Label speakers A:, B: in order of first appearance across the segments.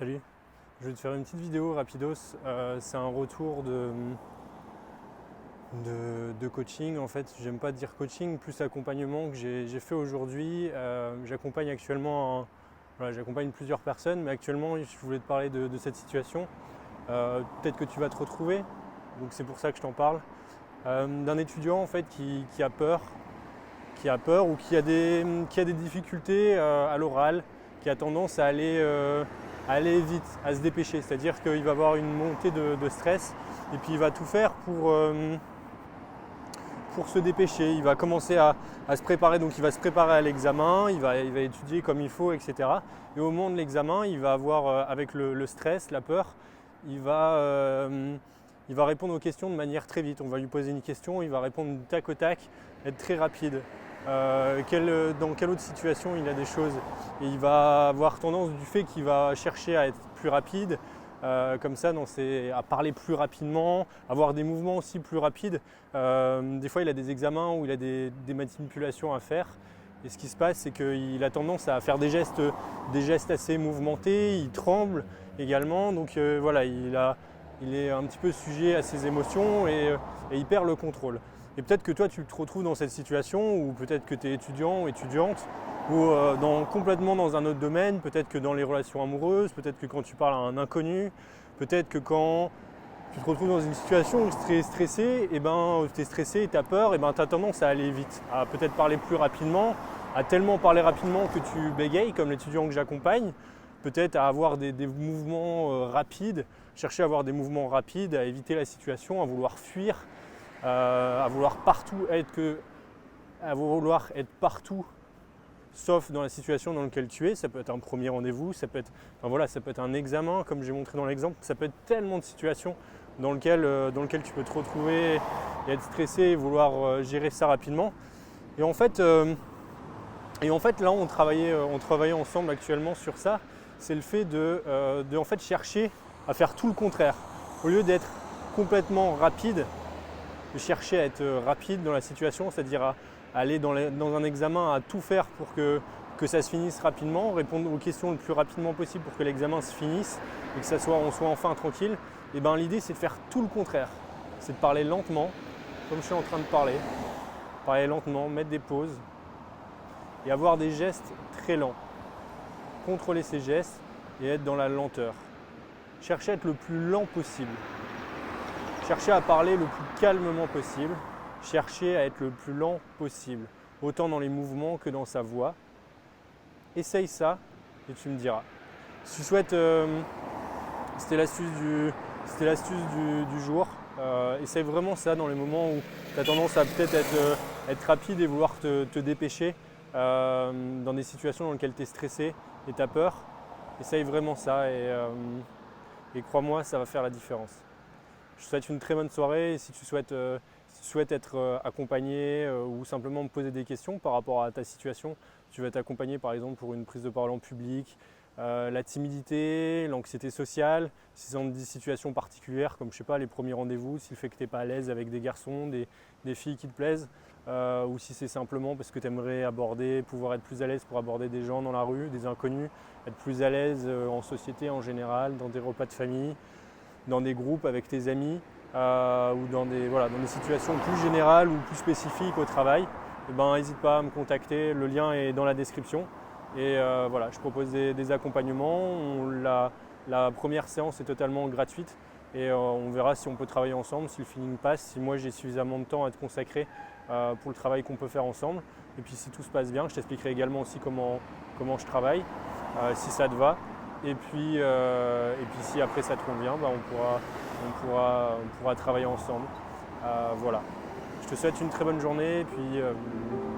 A: Salut, je vais te faire une petite vidéo rapidos. C'est un retour de coaching. En fait, j'aime pas dire coaching, plus accompagnement que j'ai fait aujourd'hui. J'accompagne actuellement, j'accompagne plusieurs personnes, mais actuellement, je voulais te parler de cette situation. Peut-être que tu vas te retrouver, donc c'est pour ça que je t'en parle. D'un étudiant en fait qui a peur ou qui a des difficultés à l'oral, qui a tendance à aller vite, à se dépêcher. C'est-à-dire qu'il va avoir une montée de stress et puis il va tout faire pour se dépêcher. Il va commencer à se préparer, donc il va se préparer à l'examen, il va étudier comme il faut, etc. Et au moment de l'examen, il va avoir, avec le stress, la peur, il va répondre aux questions de manière très vite. On va lui poser une question, il va répondre tac au tac, être très rapide. Dans quelle autre situation il a des choses. Et il va avoir tendance du fait qu'il va chercher à être plus rapide, comme ça, à parler plus rapidement, avoir des mouvements aussi plus rapides. Des fois, il a des examens où il a des manipulations à faire. Et ce qui se passe, c'est qu'il a tendance à faire des gestes assez mouvementés, il tremble également. Donc voilà, il est un petit peu sujet à ses émotions et il perd le contrôle. Et peut-être que toi, tu te retrouves dans cette situation, ou peut-être que tu es étudiant ou étudiante, ou complètement dans un autre domaine, peut-être que dans les relations amoureuses, peut-être que quand tu parles à un inconnu, peut-être que quand tu te retrouves dans une situation où tu es stressé, et tu es stressé et tu as peur, et tu as tendance à aller vite, à peut-être parler plus rapidement, à tellement parler rapidement que tu bégayes, comme l'étudiant que j'accompagne, peut-être à avoir des mouvements rapides, chercher à avoir des mouvements rapides, à éviter la situation, à vouloir fuir. À vouloir être partout sauf dans la situation dans laquelle tu es. Ça peut être un premier rendez-vous, ça peut être un examen comme j'ai montré dans l'exemple, ça peut être tellement de situations dans lesquelles tu peux te retrouver et être stressé et vouloir gérer ça rapidement. Et en fait là on travaillait ensemble actuellement sur ça, c'est le fait de en fait chercher à faire tout le contraire. Au lieu d'être complètement rapide, de chercher à être rapide dans la situation, c'est-à-dire à aller dans un examen, à tout faire pour que ça se finisse rapidement, répondre aux questions le plus rapidement possible pour que l'examen se finisse et que on soit enfin tranquille. Et l'idée, c'est de faire tout le contraire. C'est de parler lentement, comme je suis en train de parler lentement, mettre des pauses et avoir des gestes très lents. Contrôler ces gestes et être dans la lenteur. Chercher à être le plus lent possible. Chercher à parler le plus calmement possible, chercher à être le plus lent possible, autant dans les mouvements que dans sa voix. Essaye ça et tu me diras. Si tu souhaites, c'était l'astuce du jour. Essaye vraiment ça dans les moments où tu as tendance à peut-être être rapide et vouloir te dépêcher, dans des situations dans lesquelles tu es stressé et tu as peur. Essaye vraiment ça et crois-moi, ça va faire la différence. Je te souhaite une très bonne soirée et si tu souhaites être accompagné ou simplement me poser des questions par rapport à ta situation, tu vas t'accompagner par exemple pour une prise de parole en public, la timidité, l'anxiété sociale, si c'est dans des situations particulières comme les premiers rendez-vous, si le fait que tu n'es pas à l'aise avec des garçons, des filles qui te plaisent, ou si c'est simplement parce que tu aimerais pouvoir être plus à l'aise pour aborder des gens dans la rue, des inconnus, être plus à l'aise en société en général, dans des repas de famille, dans des groupes avec tes amis ou dans des situations plus générales ou plus spécifiques au travail, n'hésite pas à me contacter, le lien est dans la description. Et je propose des accompagnements. La première séance est totalement gratuite et on verra si on peut travailler ensemble, si le feeling passe, si moi j'ai suffisamment de temps à te consacrer pour le travail qu'on peut faire ensemble. Et puis si tout se passe bien, je t'expliquerai également aussi comment je travaille, si ça te va. Et puis si après ça te convient, on pourra travailler ensemble. Voilà. Je te souhaite une très bonne journée et puis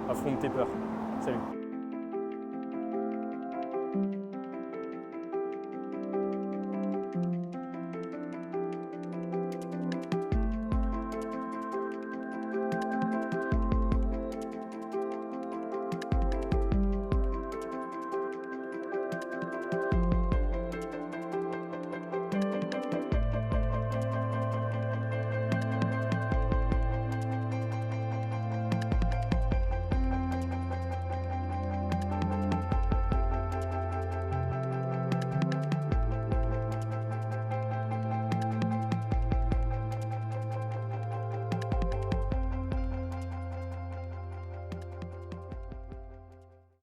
A: affronte tes peurs. Salut.